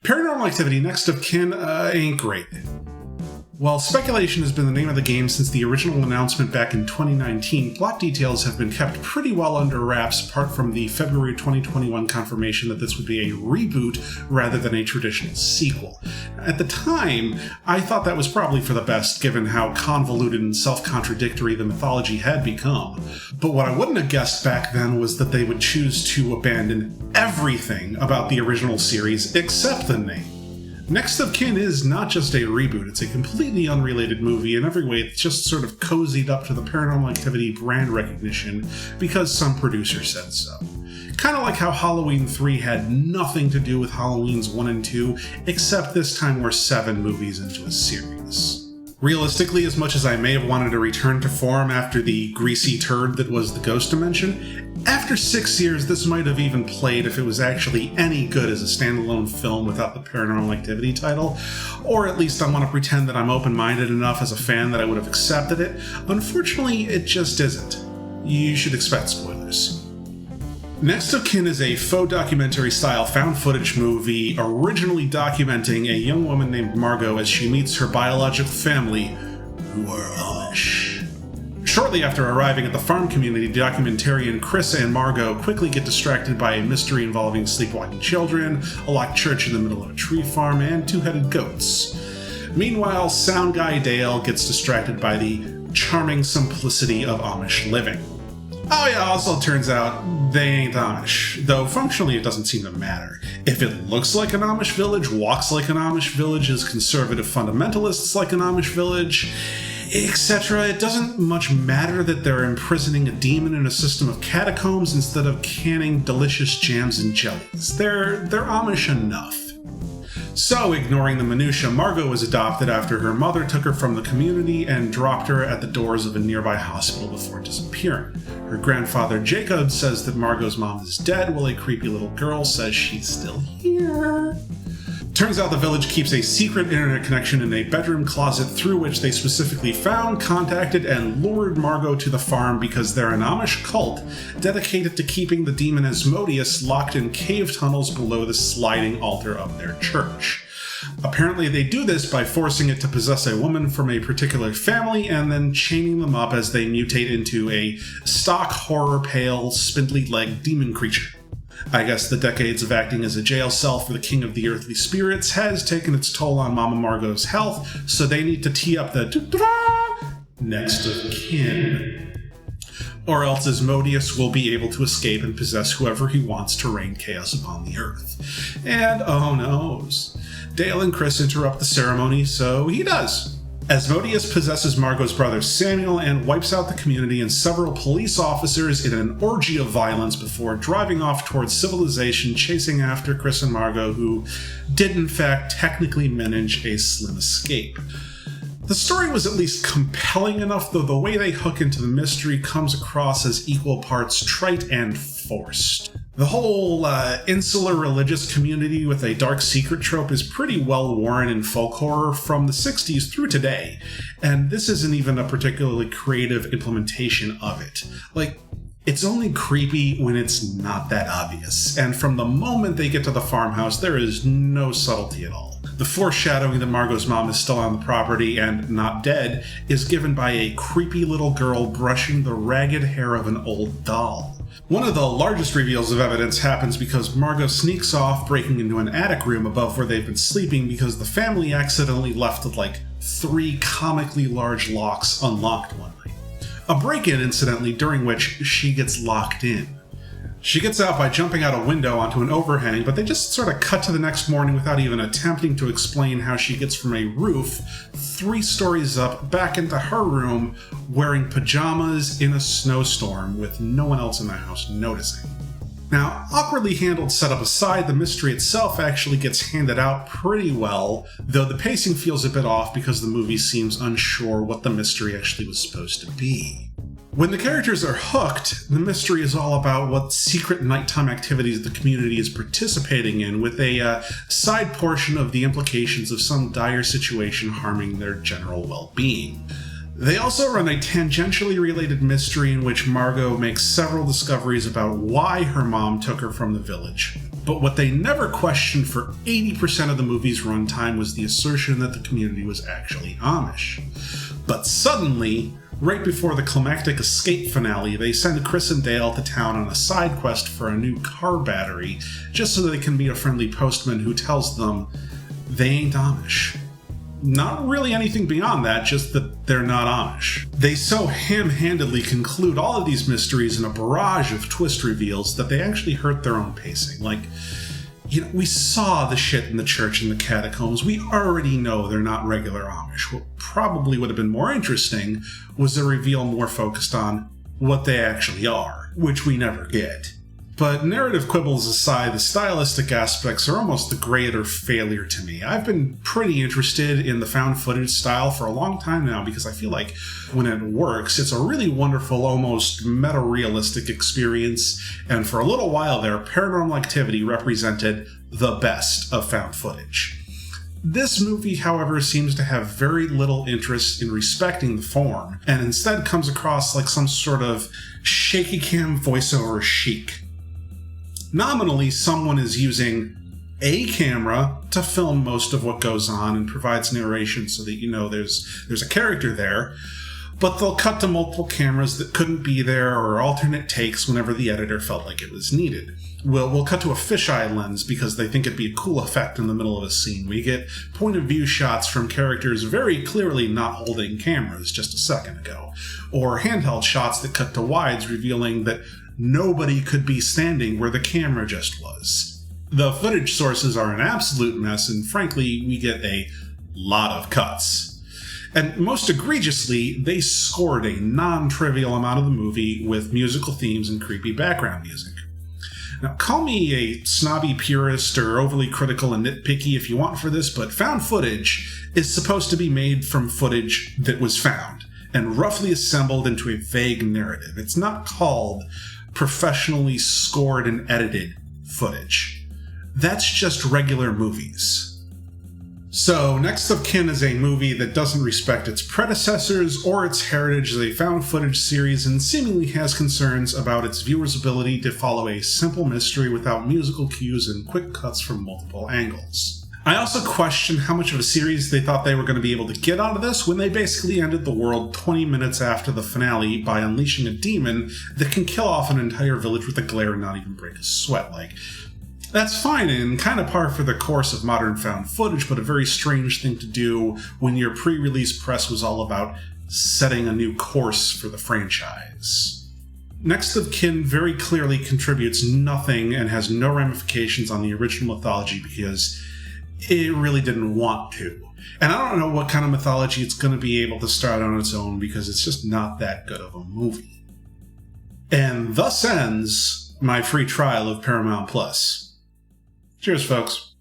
Paranormal Activity Next of Kin ain't great. While speculation has been the name of the game since the original announcement back in 2019, plot details have been kept pretty well under wraps apart from the February 2021 confirmation that this would be a reboot rather than a traditional sequel. At the time, I thought that was probably for the best given how convoluted and self-contradictory the mythology had become. But what I wouldn't have guessed back then was that they would choose to abandon everything about the original series except the name. Next of Kin is not just a reboot, it's a completely unrelated movie. In every way, it's just sort of cozied up to the Paranormal Activity brand recognition because some producer said so. Kind of like how Halloween 3 had nothing to do with Halloweens 1 and 2, except this time we're 7 movies into a series. Realistically, as much as I may have wanted to return to form after the greasy turd that was the Ghost Dimension, after 6 years this might have even played if it was actually any good as a standalone film without the Paranormal Activity title, or at least I want to pretend that I'm open-minded enough as a fan that I would have accepted it. Unfortunately, it just isn't. You should expect spoilers. Next of Kin is a faux documentary-style found-footage movie originally documenting a young woman named Margot as she meets her biological family, who are Amish. Shortly after arriving at the farm community, documentarian Chris and Margot quickly get distracted by a mystery involving sleepwalking children, a locked church in the middle of a tree farm, and 2-headed goats. Meanwhile, sound guy Dale gets distracted by the charming simplicity of Amish living. Oh yeah, also turns out they ain't Amish, though functionally it doesn't seem to matter. If it looks like an Amish village, walks like an Amish village, is conservative fundamentalists like an Amish village, etc., it doesn't much matter that they're imprisoning a demon in a system of catacombs instead of canning delicious jams and jellies. They're Amish enough. So, ignoring the minutiae, Margot was adopted after her mother took her from the community and dropped her at the doors of a nearby hospital before disappearing. Her grandfather Jacob says that Margot's mom is dead, while a creepy little girl says she's still here. Turns out the village keeps a secret internet connection in a bedroom closet through which they specifically found, contacted, and lured Margot to the farm because they're an Amish cult dedicated to keeping the demon Asmodeus locked in cave tunnels below the sliding altar of their church. Apparently they do this by forcing it to possess a woman from a particular family and then chaining them up as they mutate into a stock horror-pale, spindly-legged demon creature. I guess the decades of acting as a jail cell for the king of the earthly spirits has taken its toll on Mama Margot's health, so they need to tee up the next of kin. Or else Asmodeus will be able to escape and possess whoever he wants to rain chaos upon the earth. And oh noes, Dale and Chris interrupt the ceremony, so he does. Asmodeus possesses Margot's brother Samuel and wipes out the community and several police officers in an orgy of violence before driving off towards civilization, chasing after Chris and Margot, who did in fact technically manage a slim escape. The story was at least compelling enough, though the way they hook into the mystery comes across as equal parts trite and forced. The whole insular religious community with a dark secret trope is pretty well worn in folk horror from the 60s through today, and this isn't even a particularly creative implementation of it. Like, it's only creepy when it's not that obvious, and from the moment they get to the farmhouse, there is no subtlety at all. The foreshadowing that Margot's mom is still on the property and not dead is given by a creepy little girl brushing the ragged hair of an old doll. One of the largest reveals of evidence happens because Margot sneaks off, breaking into an attic room above where they've been sleeping because the family accidentally left like 3 comically large locks unlocked one night. A break-in, incidentally, during which she gets locked in. She gets out by jumping out a window onto an overhang, but they just sort of cut to the next morning without even attempting to explain how she gets from a roof 3 stories up back into her room wearing pajamas in a snowstorm with no one else in the house noticing. Now, awkwardly handled setup aside, the mystery itself actually gets handed out pretty well, though the pacing feels a bit off because the movie seems unsure what the mystery actually was supposed to be. When the characters are hooked, the mystery is all about what secret nighttime activities the community is participating in, with a side portion of the implications of some dire situation harming their general well-being. They also run a tangentially related mystery in which Margot makes several discoveries about why her mom took her from the village, But what they never questioned for 80% of the movie's runtime was the assertion that the community was actually Amish. But suddenly, right before the climactic escape finale, they send Chris and Dale to town on a side quest for a new car battery, just so they can meet a friendly postman who tells them they ain't Amish. Not really anything beyond that, just that they're not Amish. They so ham-handedly conclude all of these mysteries in a barrage of twist reveals that they actually hurt their own pacing. Like, we saw the shit in the church and the catacombs. We already know they're not regular Amish. What probably would have been more interesting was a reveal more focused on what they actually are, which we never get. But narrative quibbles aside, the stylistic aspects are almost the greater failure to me. I've been pretty interested in the found footage style for a long time now because I feel like when it works, it's a really wonderful, almost meta-realistic experience, and for a little while there, Paranormal Activity represented the best of found footage. This movie, however, seems to have very little interest in respecting the form, and instead comes across like some sort of shaky cam voiceover chic. Nominally, someone is using a camera to film most of what goes on and provides narration so that there's a character there, but they'll cut to multiple cameras that couldn't be there or alternate takes whenever the editor felt like it was needed. We'll cut to a fisheye lens because they think it'd be a cool effect in the middle of a scene. We get point-of-view shots from characters very clearly not holding cameras just a second ago, or handheld shots that cut to wides revealing that nobody could be standing where the camera just was. The footage sources are an absolute mess, and frankly, we get a lot of cuts. And most egregiously, they scored a non-trivial amount of the movie with musical themes and creepy background music. Now, call me a snobby purist or overly critical and nitpicky if you want for this, but found footage is supposed to be made from footage that was found, and roughly assembled into a vague narrative. It's not called professionally scored and edited footage. That's just regular movies. So, Next of Kin is a movie that doesn't respect its predecessors or its heritage as a found footage series and seemingly has concerns about its viewers' ability to follow a simple mystery without musical cues and quick cuts from multiple angles. I also question how much of a series they thought they were going to be able to get out of this when they basically ended the world 20 minutes after the finale by unleashing a demon that can kill off an entire village with a glare and not even break a sweat. That's fine and kind of par for the course of modern found footage, but a very strange thing to do when your pre-release press was all about setting a new course for the franchise. Next of Kin very clearly contributes nothing and has no ramifications on the original mythology because it really didn't want to. And I don't know what kind of mythology it's going to be able to start on its own because it's just not that good of a movie. And thus ends my free trial of Paramount Plus. Cheers, folks.